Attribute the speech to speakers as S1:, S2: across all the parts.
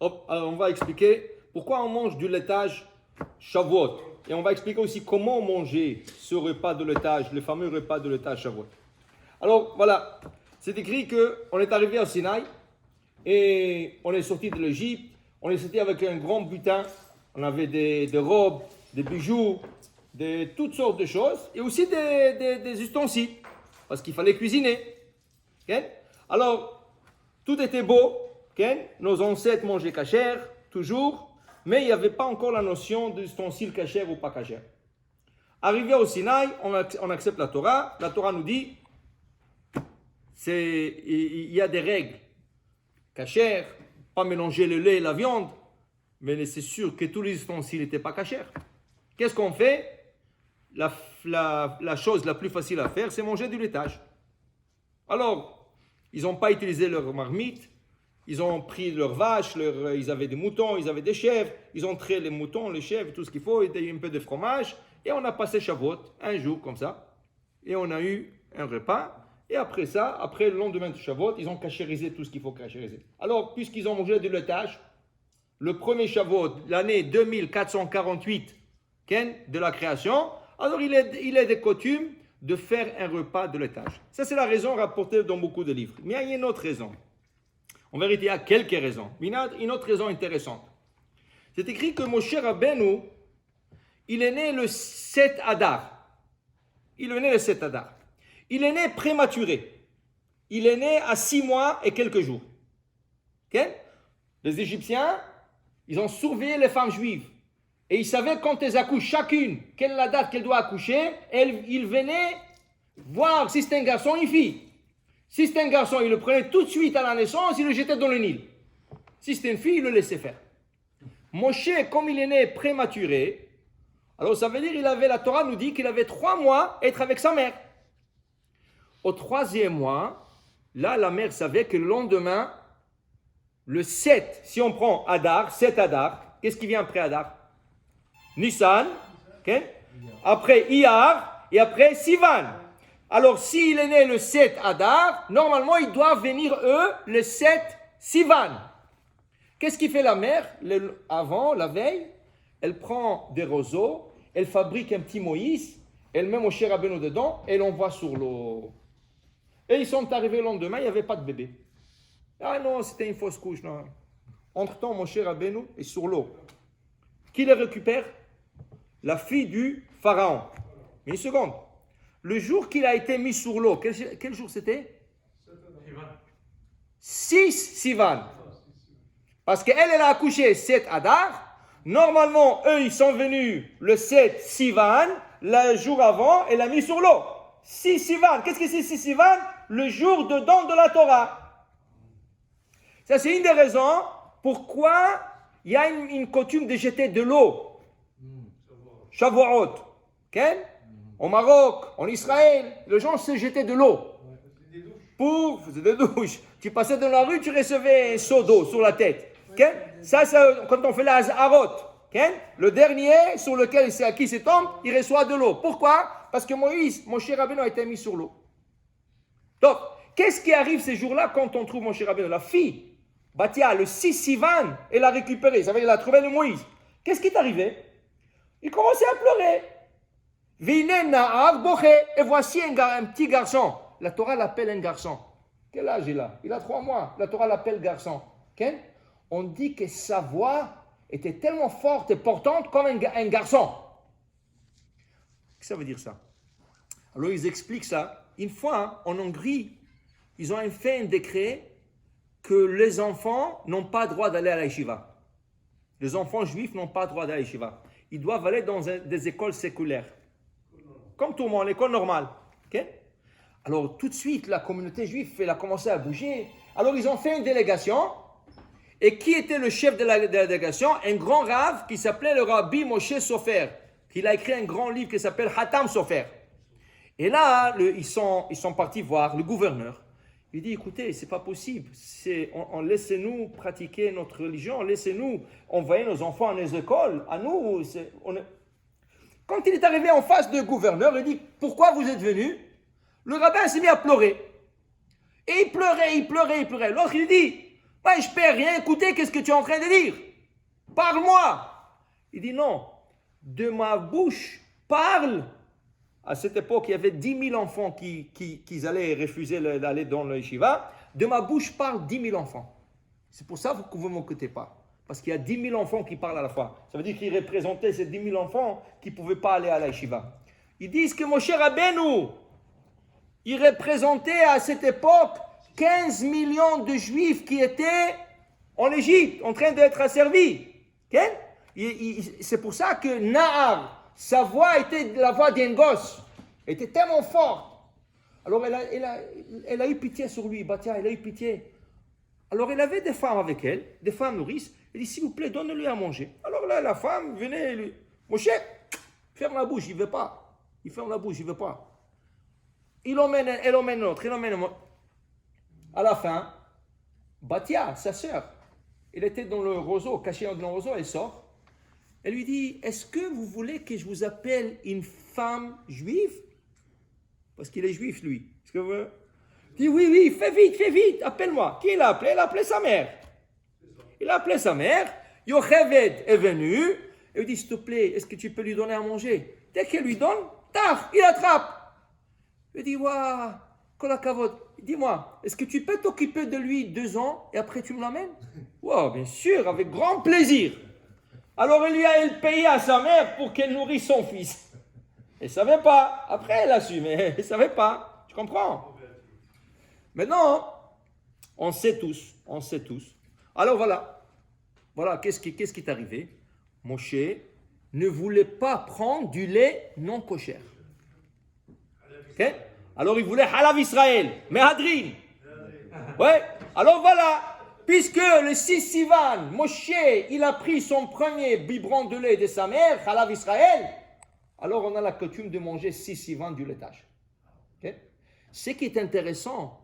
S1: Alors, on va expliquer pourquoi on mange du laitage Shavuot. Et on va expliquer aussi comment manger ce repas de laitage, le fameux repas de laitage Shavuot. Alors, voilà. C'est écrit qu'on est arrivé au Sinaï et on est sorti de l'Égypte. On est sorti avec un grand butin. On avait des robes, des bijoux, toutes sortes de choses. Et aussi des ustensiles. Parce qu'il fallait cuisiner. Okay? Alors, tout était beau. Okay? Nos ancêtres mangeaient kasher, toujours. Mais il n'y avait pas encore la notion d'ustensile kasher ou pas kasher. Arrivé au Sinaï, on accepte la Torah. La Torah nous dit, il y a des règles. Kasher, pas mélanger le lait et la viande. Mais c'est sûr que tous les ustensiles n'étaient pas kasher. Qu'est-ce qu'on fait? La chose la plus facile à faire, c'est manger du laitage. Alors, ils n'ont pas utilisé leur marmite. Ils ont pris leurs vaches, ils avaient des moutons, ils avaient des chèvres. Ils ont traité les moutons, les chèvres, tout ce qu'il faut, et un peu de fromage. Et on a passé Shavuot, un jour comme ça. Et on a eu un repas. Et après ça, après le lendemain de Shavuot, ils ont cachérisé tout ce qu'il faut cachériser. Alors, puisqu'ils ont mangé du laitage, le premier Shavuot, l'année 2448 de la création, alors il est de coutume de faire un repas de laitage. Ça, c'est la raison rapportée dans beaucoup de livres. Mais il y a une autre raison. En vérité, il y a quelques raisons. Mais il y a une autre raison intéressante. C'est écrit que Moshe Rabbeinu, il est né le 7 Adar. Il est né le 7 Adar. Il est né prématuré. Il est né à 6 mois et quelques jours. Okay? Les Égyptiens, ils ont surveillé les femmes juives. Et ils savaient quand elles accouchent chacune, quelle est la date qu'elle doit accoucher. Et ils venaient voir si c'était un garçon ou une fille. Si c'était un garçon, il le prenait tout de suite à la naissance, il le jetait dans le Nil. Si c'était une fille, il le laissait faire. Moshe, comme il est né prématuré, alors ça veut dire la Torah nous dit qu'il avait 3 mois à être avec sa mère. Au 3e mois, là, la mère savait que le lendemain, le 7, si on prend Adar, 7 Adar, qu'est-ce qui vient après Adar? Nissan, okay? Après Iyar, et après Sivan. Alors, s'il est né le 7 Adar, normalement, ils doivent venir, eux, le 7 Sivan. Qu'est-ce qui fait la mère? Avant, la veille, elle prend des roseaux, elle fabrique un petit Moïse, elle met Moshe Rabbeinu dedans, et elle l'envoie sur l'eau. Et ils sont arrivés le lendemain, il n'y avait pas de bébé. Ah non, c'était une fausse couche. Non. Entre-temps, Moshe Rabbeinu est sur l'eau. Qui les récupère? La fille du pharaon. Mais une seconde. Le jour qu'il a été mis sur l'eau, quel jour c'était? 6 Sivan. Parce qu'elle a accouché 7 Adar. Normalement, eux, ils sont venus le 7 Sivan. Le jour avant, elle l'a mis sur l'eau. 6 Sivan. Qu'est-ce que c'est 6 Sivan? Le jour de don de la Torah. Ça, c'est une des raisons pourquoi il y a une coutume de jeter de l'eau. Shavuot. Okay? Au Maroc, en Israël, les gens se jetaient de l'eau. Faisait des douches. Tu passais dans la rue, tu recevais un seau d'eau sur la tête. Okay? Ça, quand on fait la Hazarot. Okay? Le dernier sur lequel c'est à qui c'est tombe, il reçoit de l'eau. Pourquoi? Parce que Moshe Rabbeinu a été mis sur l'eau. Donc, qu'est-ce qui arrive ces jours-là quand on trouve Moshe Rabbeinu? La fille, Batia, le 6 Sivan, elle l'a récupéré. Ça veut dire qu'elle a trouvé le Moïse. Qu'est-ce qui est arrivé? Il commençait à pleurer. Et voici un petit garçon. La Torah l'appelle un garçon. Quel âge il a? Il a 3 mois. La Torah l'appelle garçon. Okay? On dit que sa voix était tellement forte et portante comme un garçon. Qu'est-ce que ça veut dire ça? Alors ils expliquent ça. Une fois, en Hongrie, ils ont fait un décret que les enfants n'ont pas droit d'aller à la yeshiva. Les enfants juifs n'ont pas droit d'aller à la yeshiva. Ils doivent aller dans des écoles séculaires. Comme tout le monde, l'école normale. Okay? Alors tout de suite, la communauté juive elle a commencé à bouger. Alors ils ont fait une délégation. Et qui était le chef de la délégation? Un grand rave qui s'appelait le Rabbi Moshe Sofer. Il a écrit un grand livre qui s'appelle Hatam Sofer. Et là, ils sont partis voir le gouverneur. Il dit, écoutez, c'est pas possible. Laissez-nous pratiquer notre religion. Laissez-nous envoyer nos enfants à nos écoles. À nous, Quand il est arrivé en face du gouverneur, il dit, pourquoi vous êtes venu? Le rabbin s'est mis à pleurer. Et il pleurait. L'autre, il dit, Moi, je ne peux rien écouter, qu'est-ce que tu es en train de dire? Parle-moi. Il dit non, de ma bouche parle. À cette époque, il y avait 10 000 enfants qui allaient refuser d'aller dans le yeshiva. De ma bouche parle 10 000 enfants. C'est pour ça que vous ne m'écoutez pas. Parce qu'il y a 10 000 enfants qui parlent à la fois. Ça veut dire qu'ils représentaient ces 10 000 enfants qui ne pouvaient pas aller à la yeshiva. Ils disent que Moshe Rabbeinu, il représentait à cette époque 15 millions de juifs qui étaient en Égypte, en train d'être asservis. Okay? C'est pour ça que Nahar, sa voix était la voix d'un gosse, elle était tellement forte. Alors elle a eu pitié sur lui, Batia, elle a eu pitié. Alors elle avait des femmes avec elle, des femmes nourrices. Elle dit, s'il vous plaît, donne-lui à manger. Alors là, la femme venait lui, Moshe, ferme la bouche, il ne veut pas. Il ferme la bouche, il ne veut pas. Elle emmène l'autre. À la fin, Batia, sa sœur, elle était dans le roseau, cachée dans le roseau, elle sort. Elle lui dit, est-ce que vous voulez que je vous appelle une femme juive? Parce qu'il est juif, lui. Est-ce que vous... Il dit, oui, fais vite, appelle-moi. Qui l'a appelé? Il a appelé sa mère. Il a appelé sa mère. Yocheved est venu. Elle lui dit, s'il te plaît, est-ce que tu peux lui donner à manger? Dès qu'elle lui donne, taf, il attrape. Il dit, waouh, kolakavod. Dis-moi, est-ce que tu peux t'occuper de lui 2 ans et après tu me l'amènes? Wow, bien sûr, avec grand plaisir. Alors elle payait à sa mère pour qu'elle nourrisse son fils. Elle ne savait pas. Après, elle a su, mais elle ne savait pas. Tu comprends? Maintenant, on sait tous. Alors voilà, qu'est-ce qui est arrivé? Moshe ne voulait pas prendre du lait non kosher. Okay? Alors il voulait Halav Israël, Mehadrin. Ouais, alors voilà. Puisque le 6 Sivan, Moshe, il a pris son premier biberon de lait de sa mère, Halav Israël, alors on a la coutume de manger 6 Sivan du laitage. Okay? Ce qui est intéressant,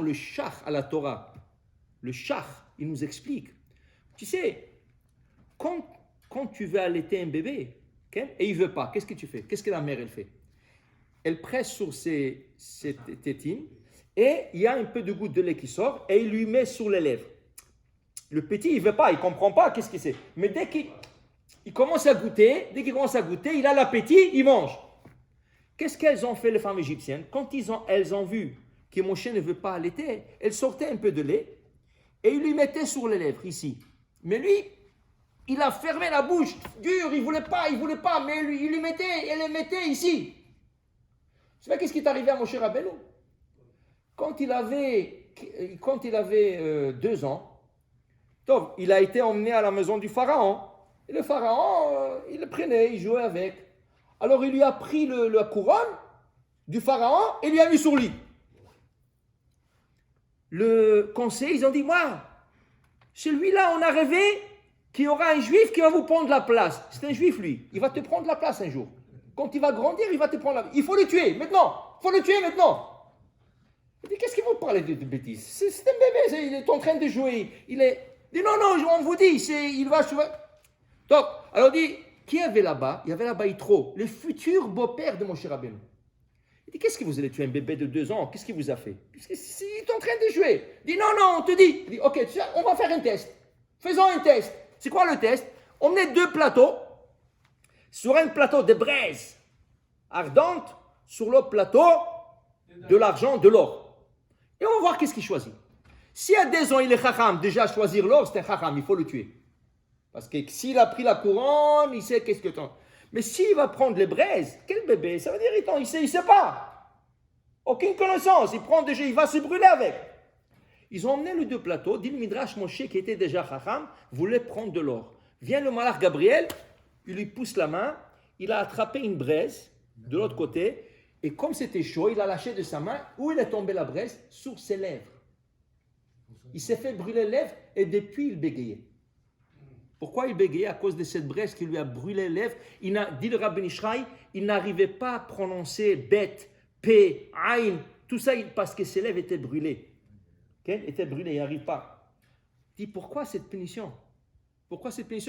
S1: le Shach à la Torah, le Shach, il nous explique. Tu sais, quand tu veux allaiter un bébé, okay, et il ne veut pas, qu'est-ce que tu fais? Qu'est-ce que la mère, elle fait? Elle presse sur ses tétines, et il y a un peu de goutte de lait qui sort, et il lui met sur les lèvres. Le petit, il ne veut pas, il ne comprend pas qu'est-ce que c'est. Mais dès qu'il commence à goûter, il a l'appétit, il mange. Qu'est-ce qu'elles ont fait, les femmes égyptiennes? Quand elles ont vu que Moshe ne veut pas allaiter, elles sortaient un peu de lait, et ils lui mettaient sur les lèvres, ici. Mais lui, il a fermé la bouche, dur, il ne voulait pas, mais elle les mettait ici. Tu sais qu'est-ce qui est arrivé à Moshe Rabbeinu? Quand il avait 2 ans, donc, il a été emmené à la maison du pharaon. Et le pharaon, il le prenait, il jouait avec. Alors il lui a pris la couronne du pharaon et lui a mis sur lui. Le conseil, ils ont dit, moi, celui-là, on a rêvé qu'il y aura un juif qui va vous prendre la place. C'est un juif, lui. Il va te prendre la place un jour. Quand il va grandir, il va te prendre la place. Il faut le tuer maintenant. Il dit, qu'est-ce qu'il vous parlez de bêtises? C'est un bébé, il est en train de jouer. Il dit, non, on vous dit, il va... Donc, alors il dit, qui avait là-bas? Il y avait là-bas Yitro, le futur beau-père de Moshe Rabbeinu. Il dit, qu'est-ce que vous allez tuer un bébé de 2 ans? Qu'est-ce qu'il vous a fait? Il est en train de jouer. Il dit, non, on te dit. Il dit, ok, on va faire un test. Faisons un test. C'est quoi le test? On met 2 plateaux. Sur un plateau de braise ardente, sur l'autre plateau de l'argent, de l'or. Et on va voir qu'est-ce qu'il choisit. Si à 2 ans il est chacham, déjà choisir l'or, c'est un chacham, il faut le tuer. Parce que s'il a pris la couronne, il sait qu'est-ce que t'en... Mais s'il va prendre les braises, quel bébé? Ça veut dire il sait pas. Aucune connaissance. Il va se brûler avec. Ils ont emmené les 2 plateaux. Dit le Midrash Moshe, qui était déjà chacham, voulait prendre de l'or. Vient le malach Gabriel, il lui pousse la main, il a attrapé une braise de l'autre côté, et comme c'était chaud, il a lâché de sa main, où il est tombé la braise? Sur ses lèvres. Il s'est fait brûler les lèvres, et depuis il bégayait. Pourquoi il bégayait? À cause de cette braise qui lui a brûlé les lèvres. Dit le Rabbi Ishraï, il n'arrivait pas à prononcer bet, p, aïn, tout ça parce que ses lèvres étaient brûlées. Étaient brûlées, il n'arrive pas. Il dit, pourquoi cette punition?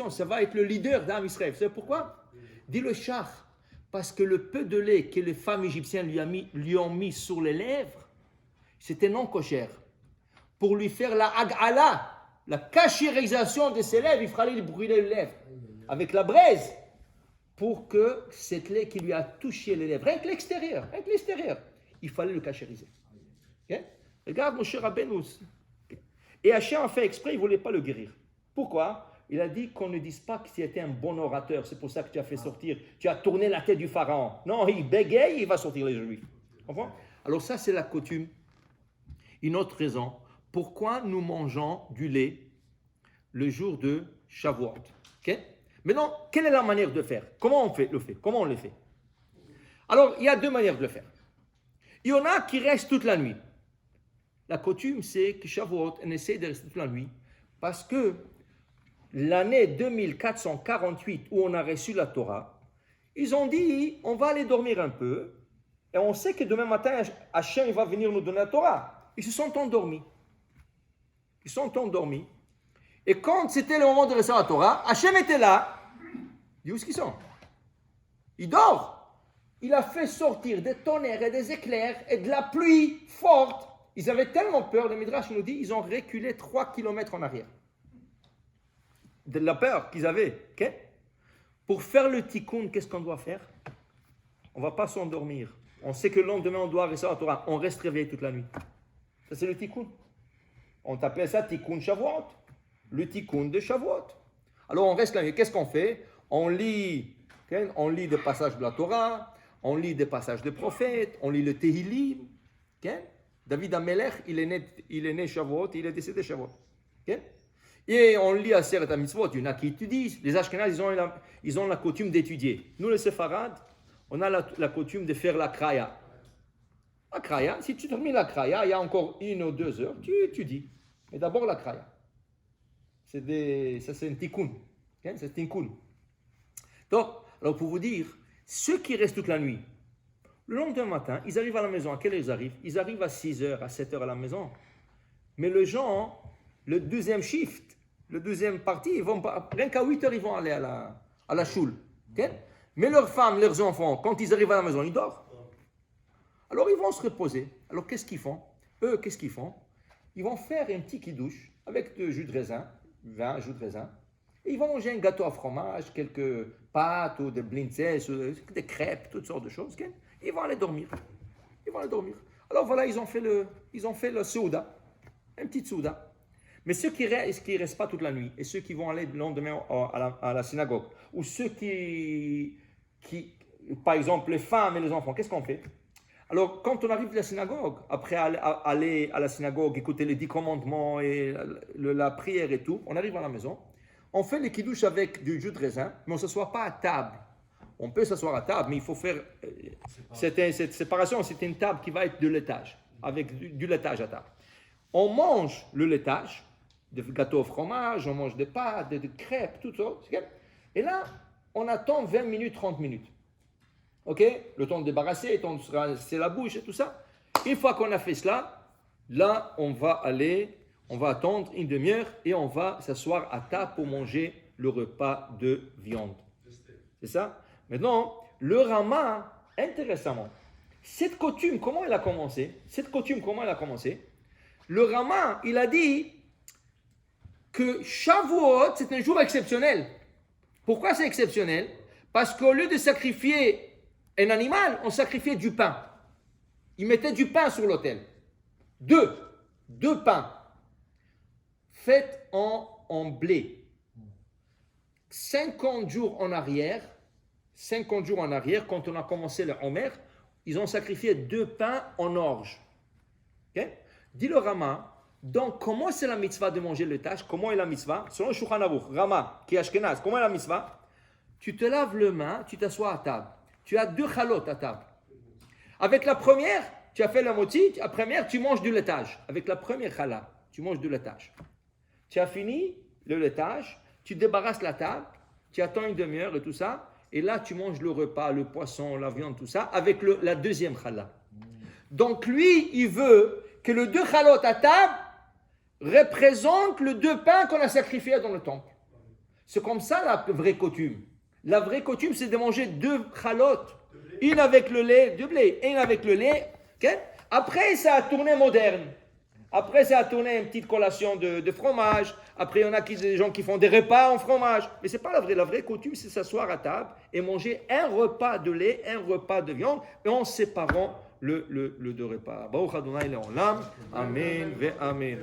S1: Ça va être le leader d'Am Israël. Vous savez pourquoi? Dit le Shach, parce que le peu de lait que les femmes égyptiennes lui ont mis sur les lèvres, c'était non cochère. pour lui faire la ag'ala, la cachérisation de ses lèvres. Il fallait lui brûler les lèvres avec la braise pour que cette lait qui lui a touché les lèvres, avec l'extérieur, il fallait le cachériser. Okay? Regarde Moshe Rabbeinu. Okay? Et Hachem a fait exprès, il ne voulait pas le guérir. Pourquoi? Il a dit qu'on ne dise pas que tu étais un bon orateur, c'est pour ça que tu as fait sortir, tu as tourné la tête du pharaon. Non, il bégaye, il va sortir les juifs. Comprends? Alors ça, c'est la coutume. Une autre raison, pourquoi nous mangeons du lait le jour de Shavuot? Okay? Maintenant, quelle est la manière de faire? Comment on le fait? Comment on le fait? Alors, il y a deux manières de le faire. Il y en a qui restent toute la nuit. La coutume, c'est que Shavuot, on essaie de rester toute la nuit parce que l'année 2448 où on a reçu la Torah, ils ont dit, on va aller dormir un peu et on sait que demain matin, Hachem va venir nous donner la Torah. Ils se sont endormis. Et quand c'était le moment de recevoir la Torah, Hachem était là. Dis où est-ce qu'ils sont? Il dort. Il a fait sortir des tonnerres et des éclairs et de la pluie forte. Ils avaient tellement peur, le Midrash nous dit, ils ont reculé 3 km en arrière. De la peur qu'ils avaient. Okay? Pour faire le tikkun, qu'est-ce qu'on doit faire? On ne va pas s'endormir. On sait que le lendemain, on doit recevoir la Torah. On reste réveillé toute la nuit. Ça, c'est le tikkun. On t'appelait ça tikkun Shavuot. Le tikkun de Shavuot. Alors, on reste la nuit. Qu'est-ce qu'on fait? On lit des passages de la Torah, on lit des passages des prophètes, on lit le Tehillim. Okay? David Amelech, il est né Shavuot, il est décédé Shavuot. Okay? Et on lit Aseret HaMitzvot, il y en a qui étudient. Les Ashkenazes, ils ont la coutume d'étudier. Nous, les Séfarades, on a la coutume de faire la kraya. La kraya, si tu termines la kraya, il y a encore 1 ou 2 heures, tu étudies. Mais d'abord la kraya. Ça, c'est un tikkun. Okay? C'est un tikkun. Donc, alors pour vous dire, ceux qui restent toute la nuit, le lendemain matin, ils arrivent à la maison. À quelle heure ils arrivent? Ils arrivent à 6h, à 7h à la maison. Mais les gens, le deuxième shift, le deuxième partie, ils vont pas, rien qu'à 8h, ils vont aller à la choule. Okay? Mais leurs femmes, leurs enfants, quand ils arrivent à la maison, ils dorment. Alors ils vont se reposer. Alors qu'est-ce qu'ils font? Eux, qu'est-ce qu'ils font? Ils vont faire un petit kidouche avec du jus de raisin, 20 jus de raisin. Et ils vont manger un gâteau à fromage, quelques pâtes ou des blintzes, des crêpes, toutes sortes de choses. Okay? Ils vont aller dormir. Alors voilà, ils ont fait le souda, un petit souda. Mais ceux qui restent pas toute la nuit et ceux qui vont aller le lendemain à la synagogue, ou ceux qui, par exemple, les femmes et les enfants, qu'est-ce qu'on fait? Alors, quand on arrive à la synagogue, après aller à la synagogue, écouter les 10 commandements et la prière et tout, on arrive à la maison. On fait les kidouches avec du jus de raisin, mais on ne s'assoit pas à table. On peut s'asseoir à table, mais il faut faire cette séparation. C'est une table qui va être de laitage, avec du laitage à table. On mange le laitage, des gâteaux au fromage, on mange des pâtes, des crêpes, tout ça. Et là, on attend 20 minutes, 30 minutes. OK? Le temps de débarrasser, le temps de se rincer la bouche et tout ça. Une fois qu'on a fait cela, là, on va attendre une demi-heure et on va s'asseoir à table pour manger le repas de viande. C'est ça? Maintenant, le Rama, intéressamment, cette coutume, comment elle a commencé? Le Rama, il a dit que Shavuot, c'est un jour exceptionnel. Pourquoi c'est exceptionnel? Parce qu'au lieu de sacrifier un animal, on sacrifiait du pain. Ils mettaient du pain sur l'autel. Deux pains. Faits en blé. 50 jours en arrière, quand on a commencé le Homer, ils ont sacrifié 2 pains en orge. Okay? Dit le Rama, donc comment c'est la mitzvah de manger le tâche? Comment est la mitzvah? Selon le Shulchan Aruch, Rama, qui est Ashkenaz, comment est la mitzvah? Tu te laves les mains, tu t'assois à table. Tu as 2 chalotes à table. Avec la première, tu as fait la moitié, la première, tu manges du laitage. Avec la première chala, tu manges du laitage. Tu as fini le laitage, tu débarrasses la table, tu attends une demi-heure et tout ça, et là tu manges le repas, le poisson, la viande, tout ça, avec la deuxième chala. Donc lui, il veut que le 2 chalotes à table représente le 2 pains qu'on a sacrifiés dans le temple. C'est comme ça la vraie coutume. La vraie coutume, c'est de manger 2 chalotes, une avec le lait, 2 blés, et une avec le lait. Okay? Après, ça a tourné moderne. Après, ça a tourné une petite collation de fromage. Après, il y en a des gens qui font des repas en fromage. Mais ce n'est pas la vraie. La vraie coutume, c'est s'asseoir à table et manger un repas de lait, un repas de viande, et en séparant le deux repas. Baruch Adonai Le'olam. Amen ve Amen.